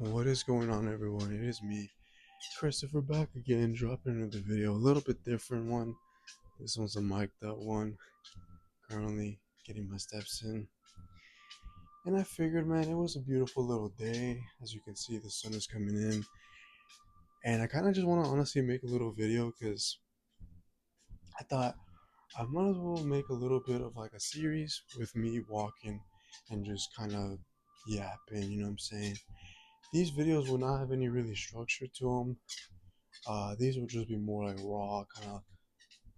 What is going on, everyone? It is me, Christopher, back again, dropping another video. A little bit different one. This one's a mic'd up one. Currently getting my steps in. And I figured, man, it was a beautiful little day. As you can see, the sun is coming in. And I kind of just want to honestly make a little video because I thought I might as well make a little bit of like a series with me walking and just kind of yapping, you know what I'm saying? These videos will not have any really structure to them. These will just be more like raw, kind of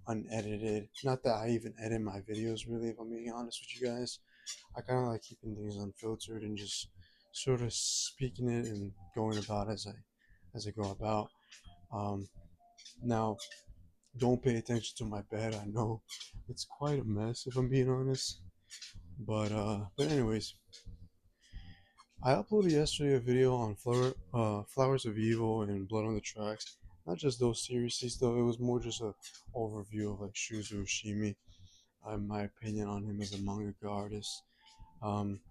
unedited. Not that I even edit my videos really, if I'm being honest with you guys. I kind of like keeping things unfiltered and just sort of speaking it and going about as I go about. Um, Now, don't pay attention to my bed. I know it's quite a mess, if I'm being honest. But anyways, I uploaded yesterday a video on Flowers of Evil and Blood on the Tracks. Not just those series though, it was more just a overview of like Shuzo Ushimi, my opinion on him as a manga artist. Um,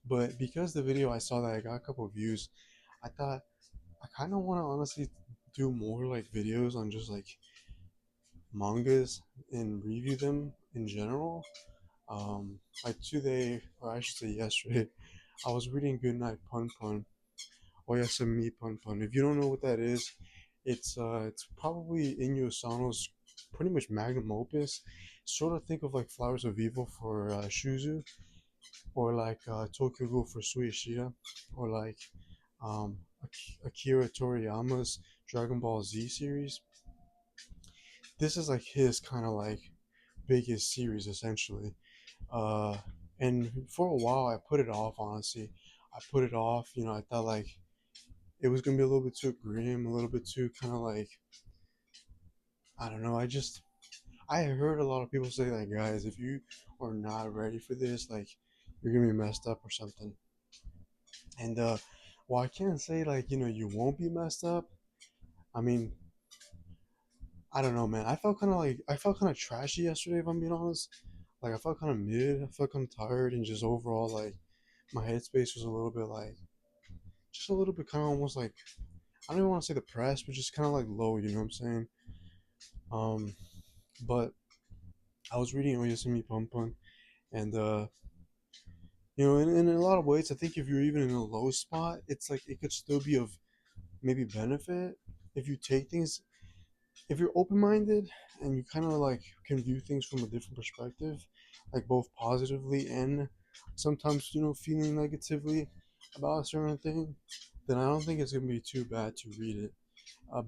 but because the video I saw that I got a couple of views, I thought I kind of want to honestly do more like videos on just like mangas and review them in general. Like today, or I should say yesterday, I was reading Goodnight Punpun, oyasumi punpun. If you don't know what that is, it's probably Inyo Asano's pretty much magnum opus. Sort of think of like Flowers of Evil for Shuzu, or like Tokyo Ghoul for Suishida, or like um, Akira Toriyama's Dragon Ball Z series. This is like his kind of like biggest series essentially. Uh, and for a while I put it off. Honestly, I put it off. You know, I thought like it was gonna be a little bit too grim, a little bit too kind of like I don't know. I heard a lot of people say like, guys, if you are not ready for this, like you're gonna be messed up or something. And while I can't say like you won't be messed up, I mean I don't know, man. I felt kind of trashy yesterday, if I'm being honest. Like I felt kind of mid. I felt kind of tired, and just overall like my headspace was a little bit like just a little bit kind of almost like I don't even want to say depressed, but just kind of like low. You know what I'm saying? Um, but I was reading Oyasumi Punpun, and in a lot of ways, I think if you're even in a low spot, it's like it could still be of maybe benefit if you take things, if you're open minded and you kind of like can view things from a different perspective, like both positively and sometimes, feeling negatively about a certain thing, then I don't think it's going to be too bad to read it.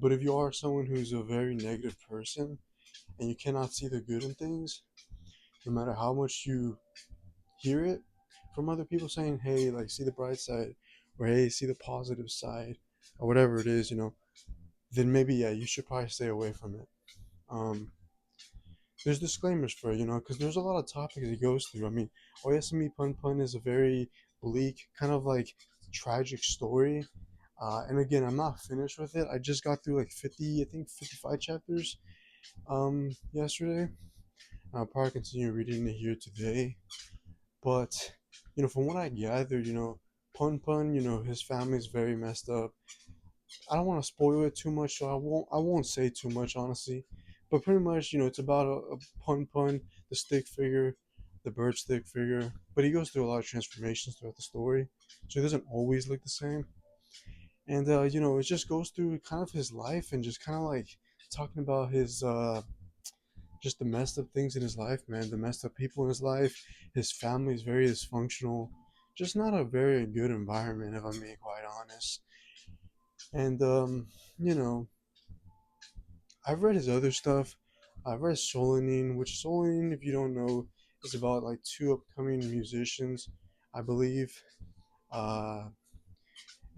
But if you are someone who's a very negative person and you cannot see the good in things, no matter how much you hear it from other people saying, hey, like, see the bright side, or hey, see the positive side, or whatever it is, then maybe, yeah, you should probably stay away from it. Um, there's disclaimers for it, because there's a lot of topics he goes through. I mean, Oyasumi Pun Pun is a very bleak, kind of like tragic story. And again, I'm not finished with it. I just got through like 50, I think 55 chapters yesterday. I'll probably continue reading it here today. But from what I gathered, Pun Pun, his family's very messed up. I don't want to spoil it too much, so I won't say too much honestly. But pretty much, it's about a Pun Pun, the stick figure, the bird stick figure. But he goes through a lot of transformations throughout the story, so he doesn't always look the same. And it just goes through kind of his life and just kind of like talking about his just the messed up things in his life, man. The messed up people in his life. His family is very dysfunctional. Just not a very good environment, if I'm being quite honest. And you know, I've read his other stuff. I've read Solanin, which Solanin, if you don't know, is about like two upcoming musicians, I believe. Uh,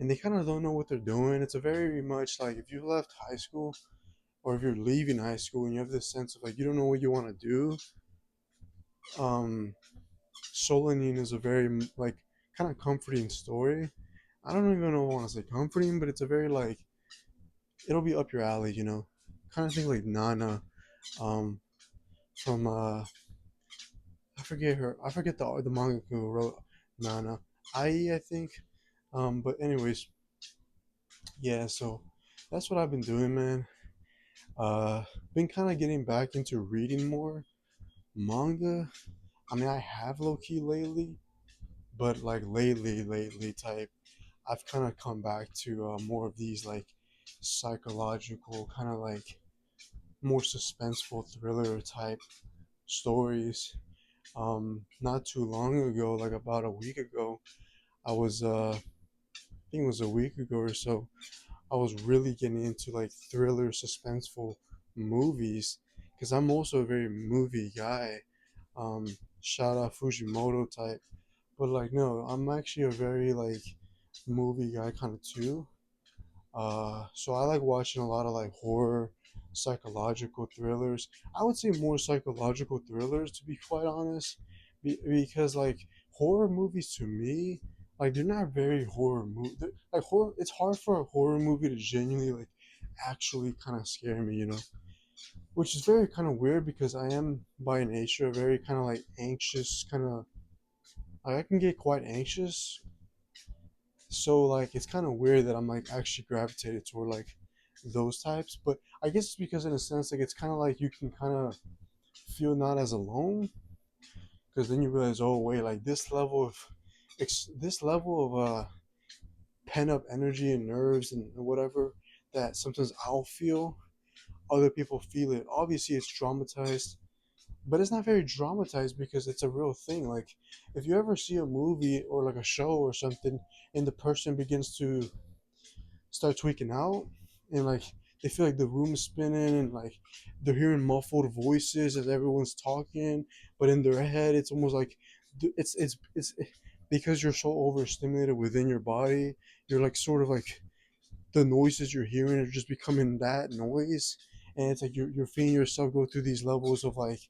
and they kind of don't know what they're doing. It's a very much like if you left high school or if you're leaving high school and you have this sense of like you don't know what you want to do. Um, Solanin is a very like kind of comforting story. I don't even know if I want to say comforting, but it's a very like it'll be up your alley, kind of thing like Nana, um, from I forget the manga who wrote Nana. I think, But anyways, yeah. So that's what I've been doing, man. Uh, been kind of getting back into reading more manga. I mean, I have low key lately, but like lately type, I've kind of come back to more of these like psychological, kind of like more suspenseful thriller type stories. Not too long ago, like about a week ago, I think it was a week ago or so, I was really getting into like thriller, suspenseful movies because I'm also a very movie guy. Um, Shout out Fujimoto type, but like no, I'm actually a very like movie guy kind of too. So I like watching a lot of like horror, psychological thrillers. I would say more psychological thrillers to be quite honest, because like horror movies to me, like they're not very horror movie. Like horror, it's hard for a horror movie to genuinely like actually kind of scare me, you know. Which is very kind of weird because I am by nature very kind of like anxious, kind of like I can get quite anxious, so like it's kind of weird that I'm like actually gravitated toward like those types. But I guess it's because in a sense like it's kind of like you can kind of feel not as alone, because then you realize, oh wait, like this level of pent up energy and nerves and whatever that sometimes I'll feel, other people feel it. Obviously it's dramatized, but it's not very dramatized because it's a real thing. Like if you ever see a movie or like a show or something and the person begins to start tweaking out, and like they feel like the room is spinning and like they're hearing muffled voices as everyone's talking, but in their head it's almost like it's because you're so overstimulated within your body, you're like sort of like the noises you're hearing are just becoming that noise, and it's like you're feeling yourself go through these levels of like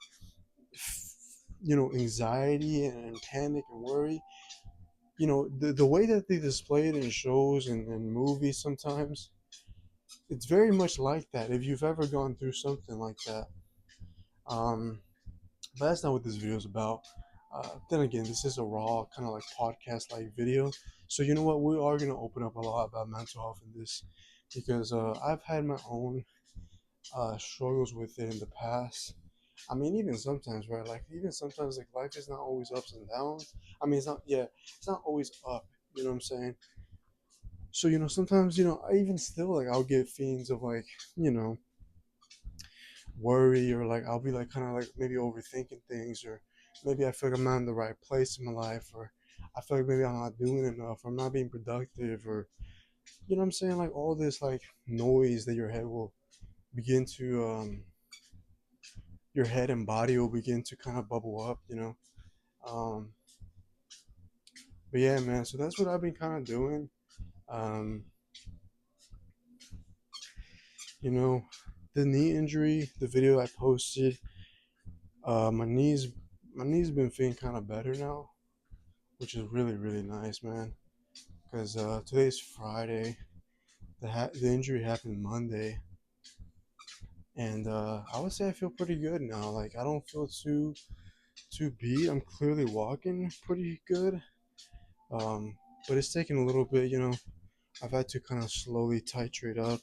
anxiety and panic and worry. The way that they display it in shows and movies sometimes, it's very much like that if you've ever gone through something like that. um but that's not what this video is about. Then again, this is a raw kind of like podcast like video, so you know what, we are going to open up a lot about mental health in this, because I've had my own struggles with it in the past. I mean, even sometimes, right? Like, even sometimes, like, life is not always ups and downs. I mean, it's not always up. You know what I'm saying? So, sometimes, I even still, like, I'll get feelings of, like, you know, worry, or like I'll be like kind of like maybe overthinking things, or maybe I feel like I'm not in the right place in my life, or I feel like maybe I'm not doing enough, or I'm not being productive, or you know what I'm saying, like all this like noise that your head will begin to your head and body will begin to kind of bubble up, um but yeah, man, so that's what I've been kind of doing. um you know the knee injury, the video I posted, my knees been feeling kind of better now, which is really really nice, man. Because today's Friday. The injury happened Monday, and I would say I feel pretty good now. Like I don't feel too beat. I'm clearly walking pretty good. Um, but it's taken a little bit. I've had to kind of slowly titrate up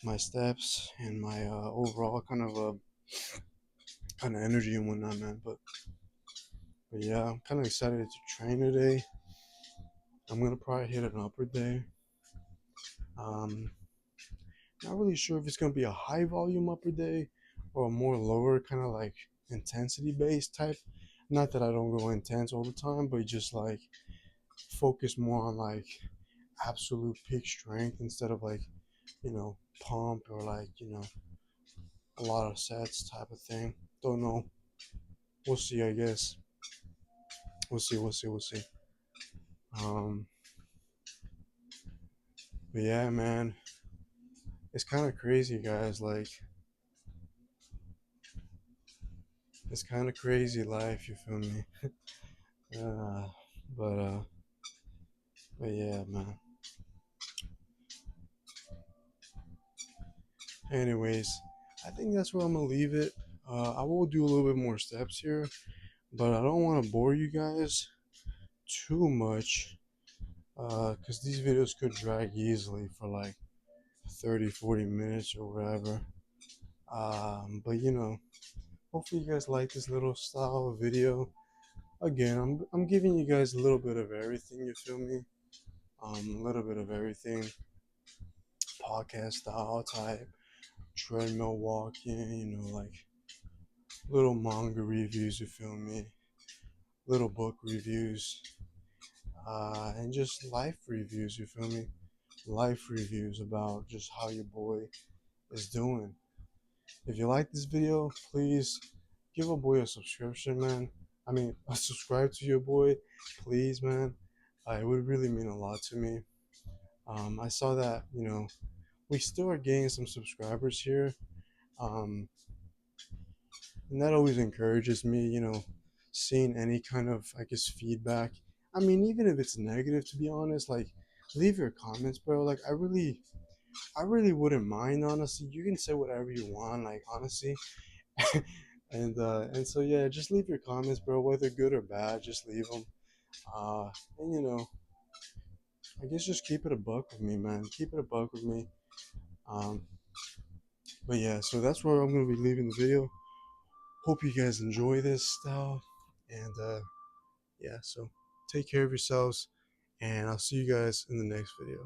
my steps and my overall kind of energy and whatnot, man. But yeah, I'm kind of excited to train today. I'm gonna probably hit an upper day. Um, Not really sure if it's gonna be a high volume upper day or a more lower kind of like intensity based type. Not that I don't go intense all the time, but just like focus more on like absolute peak strength instead of like, pump, or like, a lot of sets type of thing. Don't know. We'll see, I guess. We'll see. Um, but yeah, man, it's kind of crazy, guys. Like, it's kind of crazy life. You feel me? Uh, but uh, but yeah, man. Anyways, I think that's where I'm gonna leave it. I will do a little bit more steps here, but I don't want to bore you guys too much. because these videos could drag easily for like 30-40 minutes or whatever. But hopefully you guys like this little style of video. Again, I'm giving you guys a little bit of everything, you feel me? A little bit of everything, podcast style type, treadmill walking, like little manga reviews, you feel me? Little book reviews, and just life reviews, you feel me? Life reviews about just how your boy is doing. If you like this video, please give a boy a subscription, man. I mean, subscribe to your boy, please, man. It would really mean a lot to me. I saw that, we still are getting some subscribers here. Um, and that always encourages me, seeing any kind of, I guess, feedback. I mean, even if it's negative, to be honest, like, leave your comments, bro. Like, I really wouldn't mind, honestly. You can say whatever you want, like, honestly. And so yeah, just leave your comments, bro, whether good or bad. Just leave them. And I guess just keep it a buck with me, man. Keep it a buck with me. Um, but yeah, so that's where I'm gonna be leaving the video. Hope you guys enjoy this stuff, and yeah, so take care of yourselves, and I'll see you guys in the next video.